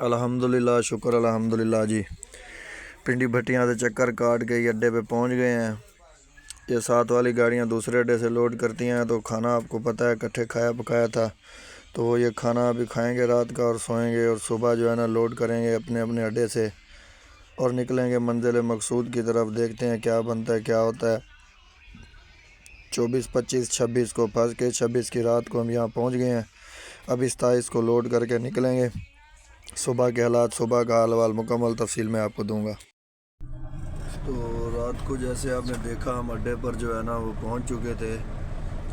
अल्हम्दुलिल्लाह, शुक्र अल्हम्दुलिल्लाह जी। पिंडी भट्टियाँ से चक्कर काट के ये अड्डे पे पहुंच गए हैं। ये साथ वाली गाड़ियाँ दूसरे अड्डे से लोड करती हैं, तो खाना आपको पता है इकट्ठे खाया पकाया था, तो वो ये खाना अभी खाएंगे रात का और सोएंगे, और सुबह जो है ना लोड करेंगे अपने अपने अड्डे से और निकलेंगे मंजिल मकसूद की तरफ। देखते हैं क्या बनता है क्या होता है। 24, 25, 26 को फंस के 26 की रात को हम यहाँ पहुँच गए हैं। अब 27 को लोड करके निकलेंगे। सुबह के हालात, सुबह का हाल वाल मुकम्मल तफसील में आपको दूंगा। तो रात को जैसे आपने देखा हम अड्डे पर जो है ना वो पहुंच चुके थे,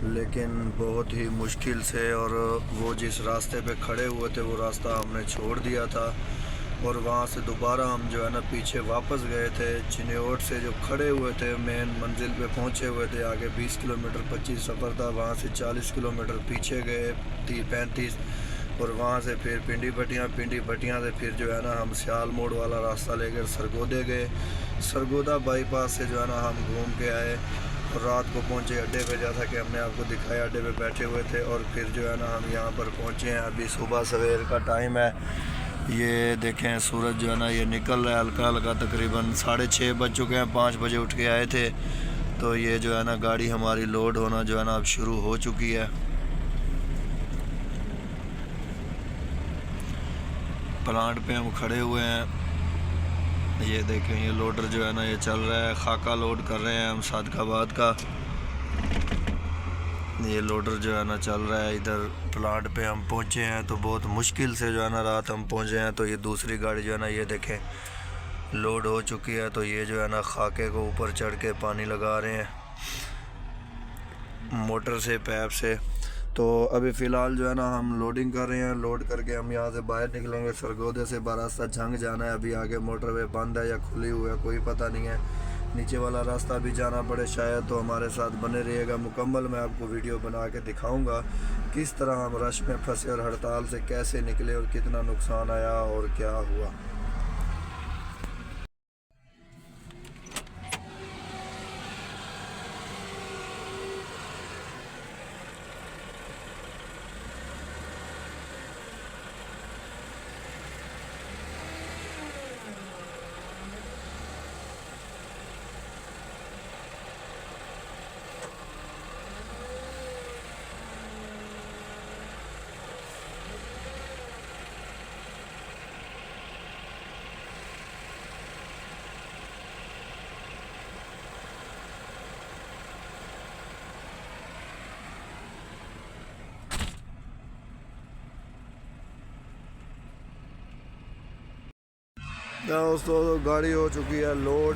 लेकिन बहुत ही मुश्किल से, और वो जिस रास्ते पे खड़े हुए थे वो रास्ता हमने छोड़ दिया था, और वहाँ से दोबारा हम जो है ना पीछे वापस गए थे। चिन्योट से जो खड़े हुए थे मेन मंजिल पे पहुँचे हुए थे, आगे 20 किलोमीटर 25 सफ़र था, वहाँ से 40 किलोमीटर पीछे गए 35, और वहाँ से फिर पिंडी भट्टियाँ से फिर जो है ना हम सियाल मोड़ वाला रास्ता लेकर सरगोदे गए। सरगोदा बाईपास से जो है ना हम घूम के आए और रात को पहुँचे अड्डे पे, जैसा कि हमने आपको दिखाया अड्डे पे बैठे हुए थे। और फिर जो है ना हम यहाँ पर पहुँचे हैं। अभी सुबह सवेर का टाइम है, ये देखें सूरज जो है ना ये निकल रहा है हल्का हल्का, तकरीबन 6:30 बज चुके हैं। 5 बजे उठ के आए थे, तो ये जो है ना गाड़ी हमारी लोड होना जो है ना अब शुरू हो चुकी है। प्लांट पे हम खड़े हुए हैं, ये देखें ये लोडर जो है ना ये चल रहा है, खाका लोड कर रहे हैं हम सादकाबाद का। ये लोडर जो है ना चल रहा है। इधर प्लांट पे हम पहुंचे हैं, तो बहुत मुश्किल से जो है ना रात हम पहुंचे हैं। तो ये दूसरी गाड़ी जो है ना ये देखें लोड हो चुकी है, तो ये जो है ना खाके को ऊपर चढ़ के पानी लगा रहे हैं मोटर से, पैप से। तो अभी फ़िलहाल जो है ना हम लोडिंग कर रहे हैं। लोड करके हम यहाँ से बाहर निकलेंगे। सरगोदे से रास्ता झंग जाना है। अभी आगे मोटरवे बंद है या खुली हुई है कोई पता नहीं है। नीचे वाला रास्ता भी जाना पड़े शायद, तो हमारे साथ बने रहिएगा। मुकम्मल मैं आपको वीडियो बना के दिखाऊंगा किस तरह हम रश में फंसे और हड़ताल से कैसे निकले और कितना नुकसान आया और क्या हुआ। दोस्तों गाड़ी हो चुकी है लोड।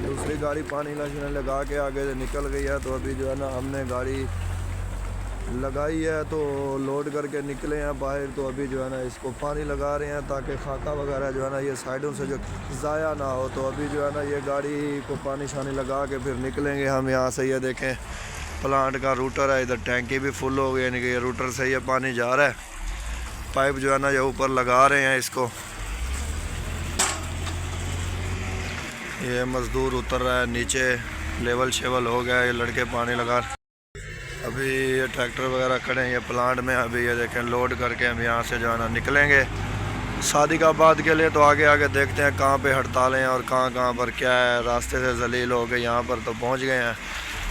दूसरी गाड़ी पानी लाने लगा के आगे से निकल गई है। तो अभी जो है ना हमने गाड़ी लगाई है, तो लोड करके निकले हैं बाहर। तो अभी जो है ना इसको पानी लगा रहे हैं ताकि खाका वगैरह जो है ना ये साइडों से जो ज़ाया ना हो। तो अभी जो है ना ये गाड़ी को पानी शानी लगा के फिर निकलेंगे हम यहाँ से। ये देखें प्लांट का रूटर है, इधर टैंकी भी फुल हो गई, यानी कि ये रूटर से ये पानी जा रहा है। पाइप जो है ना ये ऊपर लगा रहे हैं इसको। ये मज़दूर उतर रहा है नीचे, लेवल शेवल हो गया, ये लड़के पानी लगा। अभी ये ट्रैक्टर वगैरह खड़े हैं ये प्लांट में। अभी ये देखें लोड करके हम यहाँ से जो है ना निकलेंगे सादिकाबाद के लिए। तो आगे आगे देखते हैं कहाँ पे हड़तालें हैं और कहाँ कहाँ पर क्या है। रास्ते से जलील हो गए, यहाँ पर तो पहुँच गए हैं,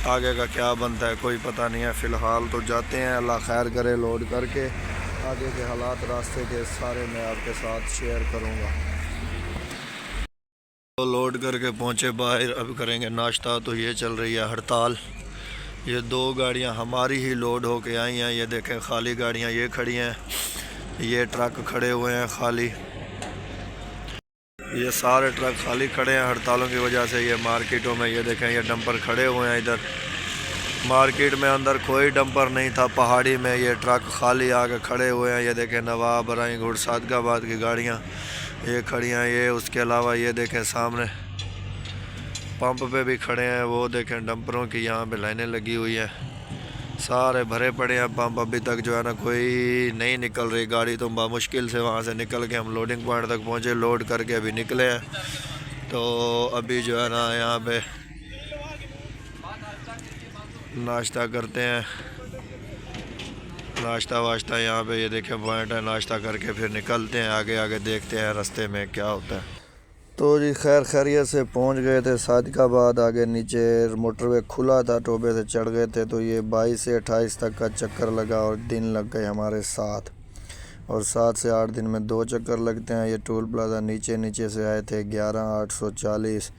आगे का क्या बनता है कोई पता नहीं है। फ़िलहाल तो जाते हैं, अल्लाह खैर करे। लोड करके आगे के हालात रास्ते के सारे मैं आपके साथ शेयर करूँगा। तो लोड करके पहुँचे बाहर, अब करेंगे नाश्ता। तो ये चल रही है हड़ताल। ये 2 गाड़ियाँ हमारी ही लोड हो के आई हैं। ये देखें खाली गाड़ियाँ ये खड़ी हैं, ये ट्रक खड़े हुए हैं खाली, ये सारे ट्रक खाली खड़े हैं हड़तालों की वजह से। ये मार्केटों में ये देखें ये डंपर खड़े हुए हैं। इधर मार्केट में अंदर कोई डंपर नहीं था, पहाड़ी में ये ट्रक खाली आके खड़े हुए हैं। ये देखें नवाब बराई घुड़ सादकाबाद की गाड़ियाँ ये खड़ी हैं। ये उसके अलावा ये देखें सामने पंप पे भी खड़े हैं, वो देखें डंपरों की यहाँ पे लाइनें लगी हुई हैं, सारे भरे पड़े हैं पंप। अभी तक जो है ना कोई नहीं निकल रही गाड़ी, तो मुश्किल से वहाँ से निकल के हम लोडिंग पॉइंट तक पहुँचे। लोड करके अभी निकले हैं। तो अभी जो है ना यहाँ पे नाश्ता करते हैं। नाश्ता वाश्ता यहाँ पे ये देखें पॉइंट है, नाश्ता करके फिर निकलते हैं आगे आगे, देखते हैं रास्ते में क्या होता है। तो जी खैर खैरियत से पहुँच गए थे सादिकाबाद। आगे नीचे मोटरवे खुला था, टोबे से चढ़ गए थे। तो ये 22 से 28 तक का चक्कर लगा और दिन लग गए हमारे 7, और 7 से 8 दिन में 2 चक्कर लगते हैं। ये टोल प्लाजा नीचे से आए थे 11,840।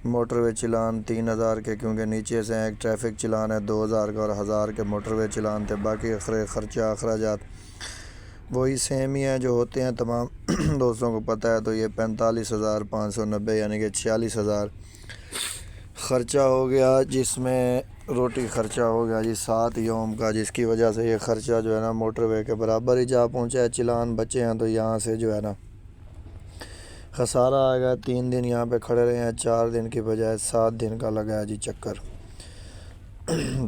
मोटरवे चलान 3,000 के, क्योंकि नीचे से एक ट्रैफिक चलान है 2,000 का, और 1,000 के मोटरवे चलान थे। बाकी ख़र्चा अखराजात वही सेम ही है जो होते हैं तमाम दोस्तों को पता है। तो ये 45,590 यानी कि 46,000 ख़र्चा हो गया, जिसमें रोटी ख़र्चा हो गया जी 7 योम का, जिसकी वजह से ये ख़र्चा जो है ना मोटरवे के बराबर ही जा पहुँचा है। चलान बचे हैं तो यहाँ से जो है ना खसारा आ गया। 3 दिन यहाँ पे खड़े रहे हैं, 4 दिन की बजाय 7 दिन का लगा है जी चक्कर।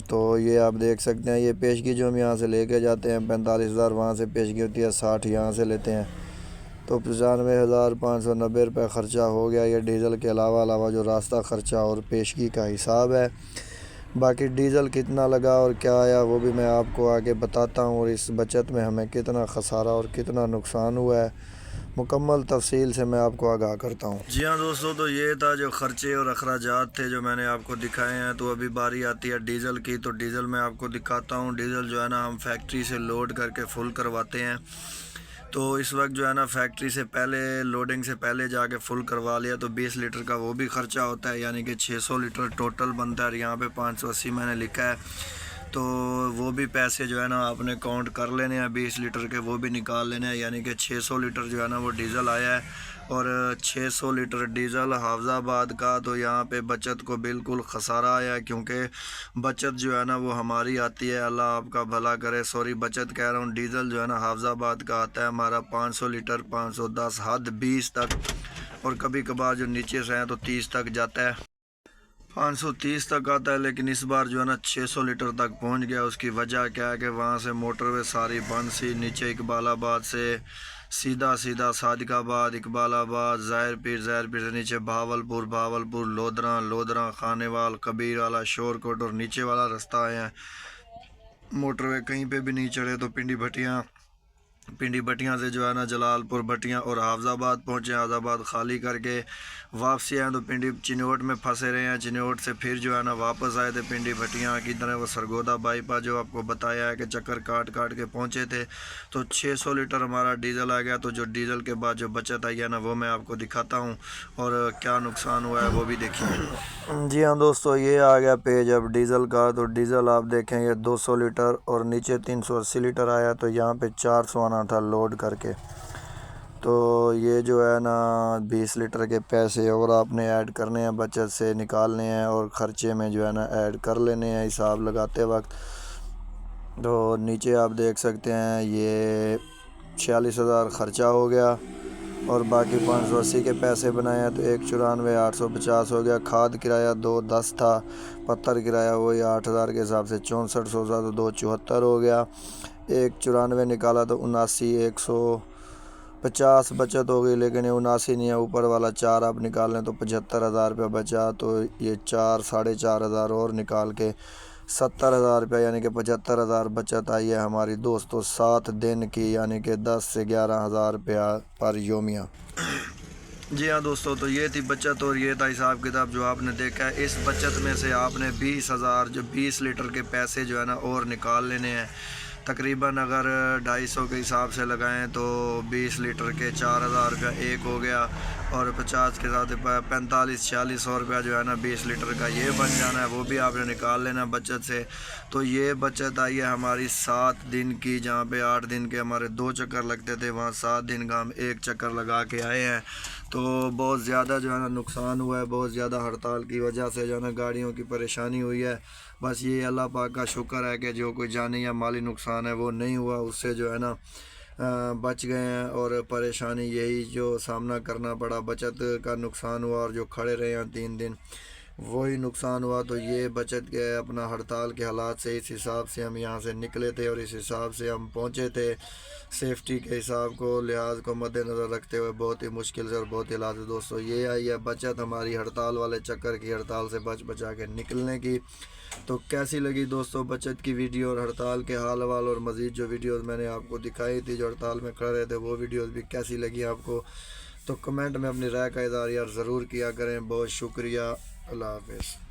तो ये आप देख सकते हैं, ये पेशगी जो हम यहाँ से लेके जाते हैं 45,000 वहाँ से पेशगी होती है, 60 यहाँ से लेते हैं। तो 95,590 रुपये ख़र्चा हो गया। ये डीज़ल के अलावा जो रास्ता ख़र्चा और पेशगी का हिसाब है। बाकी डीज़ल कितना लगा और क्या आया वो भी मैं आपको आगे बताता हूँ, और इस बचत में हमें कितना खसारा और कितना नुकसान हुआ है मुकम्मल तफसील से मैं आपको आगाह करता हूँ। जी हाँ दोस्तों, तो ये था जो ख़र्चे और अखराजात थे जो मैंने आपको दिखाए हैं। तो अभी बारी आती है डीज़ल की। तो डीज़ल मैं आपको दिखाता हूँ। डीज़ल जो है ना हम फैक्ट्री से लोड करके फुल करवाते हैं। तो इस वक्त जो है ना फैक्ट्री से पहले, लोडिंग से पहले जाके फुल करवा लिया तो 20 लीटर का वो भी ख़र्चा होता है, यानी कि 600 लीटर टोटल बनता है। और यहाँ पे 580 मैंने लिखा है, तो वो भी पैसे जो है ना आपने काउंट कर लेने हैं, 20 लीटर के वो भी निकाल लेने हैं। यानी कि 600 लीटर जो है ना वो डीज़ल आया है, और 600 लीटर डीज़ल हाफजाबाद का। तो यहाँ पे बचत को बिल्कुल खसारा आया है, क्योंकि बचत जो है ना वो हमारी आती है, अल्लाह आपका भला करे। सॉरी, बचत कह रहा हूँ। डीज़ल जो है ना हाफजाबाद का आता है हमारा 500 लीटर, 510, हद 20 तक, और कभी कभार जो नीचे से हैं तो 30 तक जाता है, 530 तक आता है। लेकिन इस बार जो है ना 600 लीटर तक पहुंच गया। उसकी वजह क्या है कि वहाँ से मोटरवे सारी बंद सी, नीचे इकबालाबाद से सीधा सादिकाबाद, इकबालाबाद, ज़ाहिर पीर से नीचे भावलपुर, लोधरा, खानेवाल, कबीर वाला, शोरकोट और नीचे वाला रास्ता आए हैं। मोटरवे कहीं पे भी नहीं चढ़े। तो पिंडी भटियाँ से जो है ना जलालपुर भटियाँ और हाफजाबाद पहुँचे। हाफजाबाद खाली करके वापसी आए तो पिंडी चिन्नौट में फंसे रहे हैं। चिन्नौट से फिर जो है ना वापस आए थे पिंडी भटियाँ की तरह। वो सरगोदा बाईपास जो आपको बताया है कि चक्कर काट के पहुँचे थे। तो 600 लीटर हमारा डीज़ल आ गया। तो जो डीज़ल के बाद जो बचत आई है ना वो मैं आपको दिखाता हूँ, और क्या नुकसान हुआ है वो भी देखिए। जी हाँ दोस्तों, ये आ गया पेज अब डीज़ल का। तो डीज़ल आप देखें ये 200 लीटर और नीचे 380 लीटर आया। तो यहाँ पे 400 आना था लोड करके। तो ये जो है ना 20 लीटर के पैसे और आपने ऐड करने हैं, बचत से निकालने हैं, और ख़र्चे में जो है ना ऐड कर लेने हैं हिसाब लगाते वक्त। तो नीचे आप देख सकते हैं ये 46,000 ख़र्चा हो गया, और बाकी 580 के पैसे बनाए हैं। तो 194,850 हो गया। खाद किराया 210 था, पत्थर किराया वही 8,000 के हिसाब से 6400 था, तो 274 हो गया। 194 निकाला तो 79,150 बचत हो गई। लेकिन ये 79 नहीं है, ऊपर वाला 4 आप निकाल लें तो 75,000 रुपये बचा। तो ये 4, 4,500 और निकाल के 70,000 रुपये यानी कि 75,000 बचत आई है हमारी दोस्तों 7 दिन की, यानी कि 10 से 11,000 रुपया पर योमिया। जी हाँ दोस्तों, तो ये थी बचत और ये था हिसाब किताब जो आपने देखा है। इस बचत में से आपने 20,000 जो 20 लीटर के पैसे जो है ना और निकाल लेने हैं। तकरीबन अगर 250 के हिसाब से लगाएं तो 20 लीटर के 4,000 रुपया एक हो गया, और 50 के साथ 45-46 रुपया जो है ना 20 लीटर का ये बन जाना है, वो भी आपने निकाल लेना बचत से। तो ये बचत आई है हमारी 7 दिन की, जहाँ पे 8 दिन के हमारे 2 चक्कर लगते थे, वहाँ 7 दिन का हम 1 चक्कर लगा के आए हैं। तो बहुत ज़्यादा जो है ना नुकसान हुआ है, बहुत ज़्यादा हड़ताल की वजह से जो है ना गाड़ियों की परेशानी हुई है। बस ये अल्लाह पाक का शुक्र है कि जो कोई जानी या माली नुकसान है वो नहीं हुआ, उससे जो है ना बच गए हैं। और परेशानी यही जो सामना करना पड़ा, बचत का नुकसान हुआ और जो खड़े रहे हैं 3 दिन। वही नुकसान हुआ। तो ये बचत के अपना हड़ताल के हालात से इस हिसाब से हम यहाँ से निकले थे और इस हिसाब से हम पहुँचे थे। सेफ्टी के हिसाब को लिहाज को मद्देनज़र रखते हुए बहुत ही मुश्किल से और बहुत ही हालात से दोस्तों ये आई है बचत हमारी हड़ताल वाले चक्कर की, हड़ताल से बच बचा के निकलने की। तो कैसी लगी दोस्तों बचत की वीडियो और हड़ताल के हाल वाल और मज़ीद जो वीडियोस मैंने आपको दिखाई थी जो हड़ताल में खड़े रहे थे वो वीडियोस भी कैसी लगी आपको, तो कमेंट में अपनी राय का इज़हार यार ज़रूर किया करें। बहुत शुक्रिया। अल्लाह हाफ़िज़।